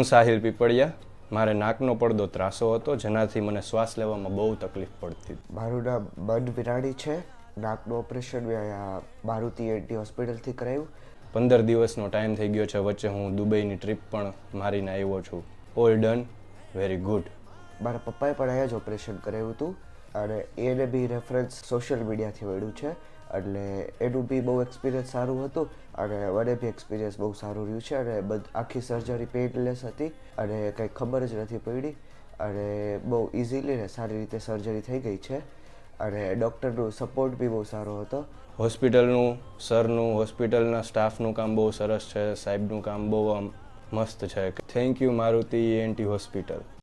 હું સાહિલ પીપળિયા. મારે નાકનો પડદો ત્રાસો હતો, જેનાથી મને શ્વાસ લેવામાં બહુ તકલીફ પડતી. મારું નામ મન વિરાણી છે. નાકનું ઓપરેશન મેં અહીંયા મારુતિ એનટી હોસ્પિટલથી કરાવ્યું. 15 દિવસનો ટાઈમ થઈ ગયો છે. વચ્ચે હું દુબઈની ટ્રીપ પણ મારીને આવ્યો છું. All done, very good. મારા પપ્પાએ પણ અહીંયા જ ઓપરેશન કરાવ્યું હતું અને એને બી રેફરન્સ સોશિયલ મીડિયાથી મળ્યું છે. એટલે એનું બી બહુ એક્સપિરિયન્સ સારું હતું અને મને બી એક્સપિરિયન્સ બહુ સારું રહ્યું છે. અને આખી સર્જરી પેઇનલેસ હતી અને કંઈ ખબર જ નથી પડી અને બહુ ઇઝીલી ને સારી રીતે સર્જરી થઈ ગઈ છે. અને ડૉક્ટરનો સપોર્ટ બી બહુ સારો હતો. હોસ્પિટલનું સરનું, હોસ્પિટલના સ્ટાફનું કામ બહુ સરસ છે. સાહેબનું કામ બહુ આમ મસ્ત છે. Thank you Maruti એનટી hospital.